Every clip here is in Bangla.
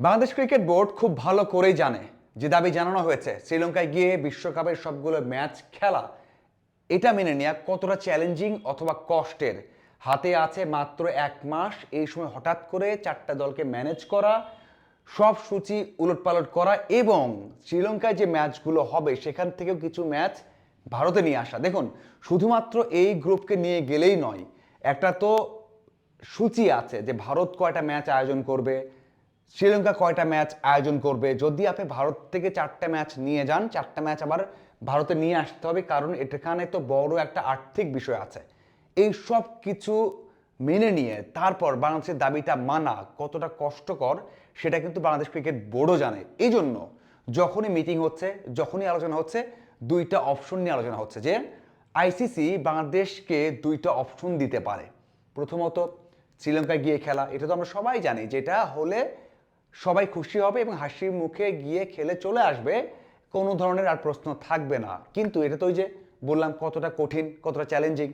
বাংলাদেশ ক্রিকেট বোর্ড খুব ভালো করেই জানে যে দাবি জানানো হয়েছে শ্রীলঙ্কায় গিয়ে বিশ্বকাপের সবগুলো ম্যাচ খেলা এটা মেনে নেওয়া কতটা চ্যালেঞ্জিং অথবা কষ্টের। হাতে আছে মাত্র 1 মাস, এই সময় হঠাৎ করে 4টা দলকে ম্যানেজ করা, সব সূচি উলটপালট করা এবং শ্রীলঙ্কায় যে ম্যাচগুলো হবে সেখান থেকেও কিছু ম্যাচ ভারতে নিয়ে আসা। দেখুন, শুধুমাত্র এই গ্রুপকে নিয়ে গেলেই নয়, একটা তো সূচি আছে যে ভারত কয়টা ম্যাচ আয়োজন করবে, শ্রীলঙ্কা কয়টা ম্যাচ আয়োজন করবে। যদি আপনি ভারত থেকে 4টা ম্যাচ নিয়ে যান, 4টা ম্যাচ আবার ভারতে নিয়ে আসতে হবে, কারণ এখানে তো বড় একটা আর্থিক বিষয় আছে। এই সব কিছু মেনে নিয়ে তারপর বাংলাদেশের দাবিটা মানা কতটা কষ্টকর সেটা কিন্তু বাংলাদেশ ক্রিকেট বোর্ডও জানে। এই জন্য যখনই মিটিং হচ্ছে, যখনই আলোচনা হচ্ছে, দুইটা অপশন নিয়ে আলোচনা হচ্ছে যে আইসিসি বাংলাদেশকে দুইটা অপশন দিতে পারে। প্রথমত শ্রীলঙ্কায় গিয়ে খেলা, এটা তো আমরা সবাই জানি, যেটা হলে সবাই খুশি হবে এবং হাসি মুখে গিয়ে খেলে চলে আসবে, কোনো ধরনের আর প্রশ্ন থাকবে না। কিন্তু এটা তো ওই যে বললাম কতটা কঠিন, কতটা চ্যালেঞ্জিং।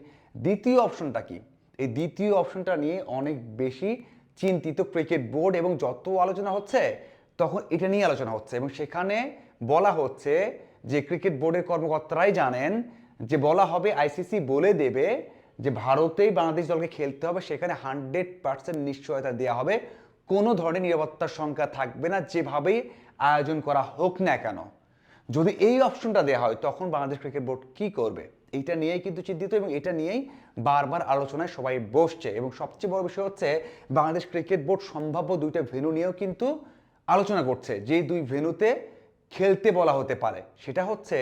দ্বিতীয় অপশনটা কি? এই দ্বিতীয় অপশনটা নিয়ে অনেক বেশি চিন্তিত ক্রিকেট বোর্ড এবং যত আলোচনা হচ্ছে তখন এটা নিয়ে আলোচনা হচ্ছে এবং সেখানে বলা হচ্ছে যে ক্রিকেট বোর্ডের কর্মকর্তারাই জানেন যে বলা হবে, আইসিসি বলে দেবে যে ভারতেই বাংলাদেশ দলকে খেলতে হবে, সেখানে 100% নিশ্চয়তা দেওয়া হবে, কোনো ধরনের নিরাপত্তার সংখ্যা থাকবে না, যেভাবেই আয়োজন করা হোক না কেন। যদি এই অপশনটা দেওয়া হয় তখন বাংলাদেশ ক্রিকেট বোর্ড কি করবে, এইটা নিয়েই কিন্তু চিন্তিত এবং এটা নিয়েই বারবার আলোচনায় সবাই বসছে। এবং সবচেয়ে বড় বিষয় হচ্ছে বাংলাদেশ ক্রিকেট বোর্ড সম্ভাব্য দুইটা ভেন্যু নিয়েও কিন্তু আলোচনা করছে, যে দুই ভেন্যুতে খেলতে বলা হতে পারে। সেটা হচ্ছে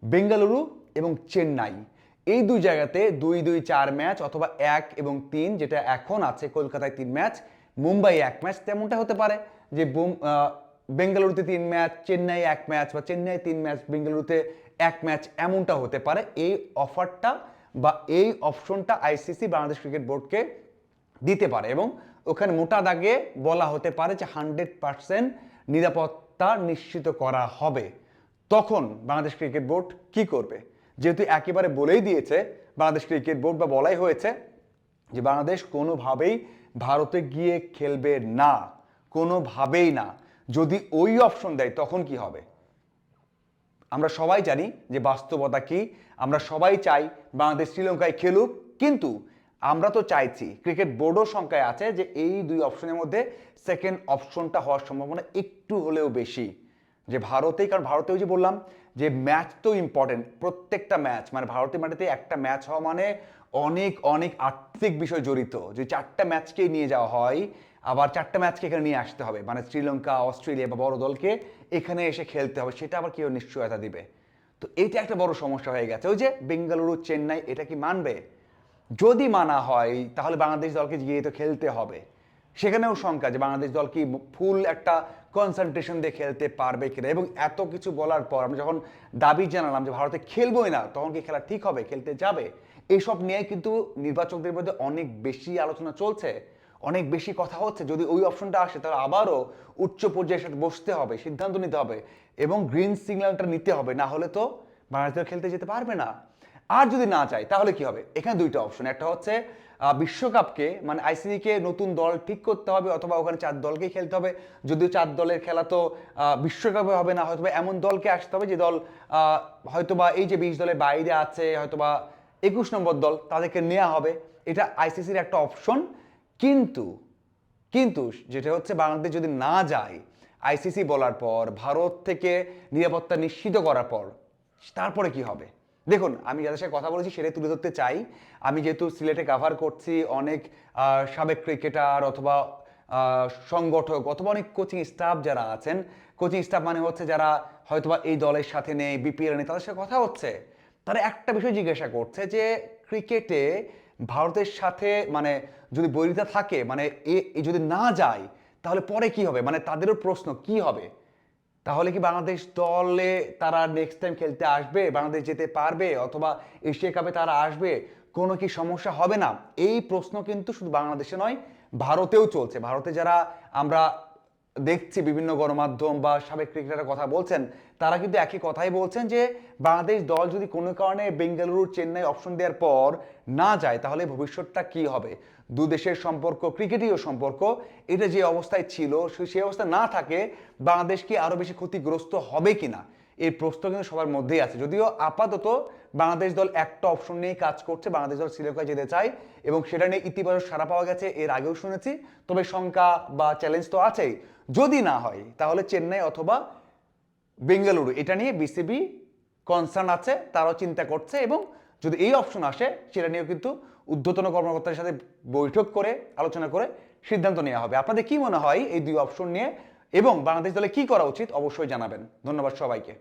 বেঙ্গালুরু এবং চেন্নাই। এই দুই জায়গাতে 2-2-4 ম্যাচ অথবা 1 এবং 3, যেটা এখন আছে কলকাতায় 3 ম্যাচ, মুম্বাই 1 ম্যাচ, তেমনটা হতে পারে যে বেঙ্গালুরুতে 3 ম্যাচ, চেন্নাই 1 ম্যাচ, বা চেন্নাই 3 ম্যাচ, বেঙ্গালুরুতে 1 ম্যাচ, এমনটা হতে পারে। এই অফারটা বা এই অপশনটা আইসিসি বাংলাদেশ ক্রিকেট বোর্ডকে দিতে পারে এবং ওখানে মোটা দাগে বলা হতে পারে যে 100% নিরাপত্তা নিশ্চিত করা হবে। তখন বাংলাদেশ ক্রিকেট বোর্ড কি করবে? যেহেতু একেবারে বলেই দিয়েছে বাংলাদেশ ক্রিকেট বোর্ড, বা বলাই হয়েছে যে বাংলাদেশ কোনোভাবেই ভারতে গিয়ে খেলবে না, কোনোভাবেই না। যদি ওই অপশন দেয় তখন কি হবে? আমরা সবাই জানি যে বাস্তবতা কি। আমরা সবাই চাই বাংলাদেশ শ্রীলঙ্কায় খেলুক, কিন্তু আমরা তো চাইছি, ক্রিকেট বোর্ডও সংখ্যায় আছে যে এই দুই অপশনের মধ্যে সেকেন্ড অপশনটা হওয়ার সম্ভাবনা একটু হলেও বেশি, যে ভারতেই। কারণ ভারতে ওই যে বললাম যে ম্যাচ তো ইম্পর্টেন্ট, প্রত্যেকটা ম্যাচ, মানে ভারতের মাটিতে একটা ম্যাচ হওয়া মানে অনেক অনেক আর্থিক বিষয় জড়িত। যে 4টা ম্যাচকেই নিয়ে যাওয়া হয়, আবার 4টা ম্যাচকে এখানে নিয়ে আসতে হবে, মানে শ্রীলঙ্কা, অস্ট্রেলিয়া বা বড় দলকে এখানে এসে খেলতে হবে, সেটা আবার কেউ নিশ্চয়তা দিবে? তো এইটা একটা বড় সমস্যা হয়ে গেছে। ওই যে বেঙ্গালুরু, চেন্নাই, এটা কি মানবে? যদি মানা হয় তাহলে বাংলাদেশ দলকে গিয়ে তো খেলতে হবে। সেখানেও শঙ্কা যে বাংলাদেশ দল কি ফুল একটা কনসেন্ট্রেশন দিয়ে খেলতে পারবে কিনা। এবং এত কিছু বলার পর আমরা যখন দাবি জানালাম যে ভারতে খেলবোই না, তখন কি খেলা ঠিক হবে, খেলতে যাবে? এইসব নিয়ে কিন্তু নির্বাচকদের মধ্যে অনেক বেশি আলোচনা চলছে, অনেক বেশি কথা হচ্ছে। যদি ওই অপশনটা আসে তাহলে আবারও উচ্চ পর্যায়ের সাথে বসতে হবে, সিদ্ধান্ত নিতে হবে এবং গ্রিন সিগন্যালটা নিতে হবে, না হলে তো বাংলাদেশ দল খেলতে যেতে পারবে না। আর যদি না চায় তাহলে কি হবে? এখানে দুইটা অপশন, একটা হচ্ছে বিশ্বকাপকে, মানে আইসিসিকে নতুন দল ঠিক করতে হবে, অথবা ওখানে 4 দলকেই খেলতে হবে। যদিও 4 দলের খেলা তো বিশ্বকাপে হবে না, হয়তোবা এমন দলকে আসতে হবে যে দল হয়তোবা এই যে 20 দলের বাইরে আছে, হয়তোবা 21 নম্বর দল, তাদেরকে নেওয়া হবে। এটা আইসিসির একটা অপশন। কিন্তু কিন্তু যেটা হচ্ছে, বাংলাদেশ যদি না যায় আইসিসি বলার পর, ভারত থেকে নিরাপত্তা নিশ্চিত করার পর, তারপরে কি হবে? দেখুন, আমি যাদের সাথে কথা বলেছি সেটাই তুলে ধরতে চাই। আমি যেহেতু সিলেটে কাভার করছি, অনেক সাবেক ক্রিকেটার অথবা সংগঠক অথবা অনেক কোচিং স্টাফ যারা আছেন, কোচিং স্টাফ মানে হচ্ছে যারা হয়তোবা এই দলের সাথে নেই, বিপিএল নেই, তাদের সাথে কথা হচ্ছে। তারা একটা বিষয় জিজ্ঞাসা করছে যে ক্রিকেটে ভারতের সাথে মানে যদি বৈরিতা থাকে, মানে এ যদি না যায় তাহলে পরে কি হবে, মানে তাদেরও প্রশ্ন কি হবে। তাহলে কি বাংলাদেশ দলে তারা নেক্সট টাইম খেলতে আসবে, বাংলাদেশ যেতে পারবে, অথবা এশিয়া কাপে তারা আসবে, কোনো কি সমস্যা হবে না? এই প্রশ্ন কিন্তু শুধু বাংলাদেশে নয়, ভারতেও চলছে। ভারতে যারা আমরা দেখছি বিভিন্ন গণমাধ্যম বা সাবেক ক্রিকেটারের কথা বলছেন, তারা কিন্তু একই কথাই বলছেন যে বাংলাদেশ দল যদি কোনো কারণে বেঙ্গালুরু চেন্নাই অপশন দেওয়ার পর না যায় তাহলে ভবিষ্যৎটা কি হবে, দু দেশের সম্পর্ক, ক্রিকেটীয় সম্পর্ক, এটা যে অবস্থায় ছিল সেই অবস্থা না থাকে বাংলাদেশ কি আরো বেশি ক্ষতিগ্রস্ত হবে কিনা, এই প্রশ্ন কিন্তু সবার মধ্যেই আছে। যদিও আপাতত বাংলাদেশ দল একটা অপশন নিয়ে কাজ করছে, বাংলাদেশ দল শ্রীলঙ্কায় যেতে চায় এবং সেটা নিয়ে ইতিবাচক সাড়া পাওয়া গেছে, এর আগেও শুনেছি। তবে শঙ্কা বা চ্যালেঞ্জ তো আছেই, যদি না হয় তাহলে চেন্নাই অথবা বেঙ্গালুরু, এটা নিয়ে বিসিবি কনসার্ন আছে, তারাও চিন্তা করছে এবং যদি এই অপশন আসে সেটা নিয়েও কিন্তু ঊর্ধ্বতন কর্মকর্তার সাথে বৈঠক করে আলোচনা করে সিদ্ধান্ত নেওয়া হবে। আপনাদের কি মনে হয় এই দুই অপশন নিয়ে এবং বাংলাদেশ দলে কি করা উচিত অবশ্যই জানাবেন। ধন্যবাদ সবাইকে।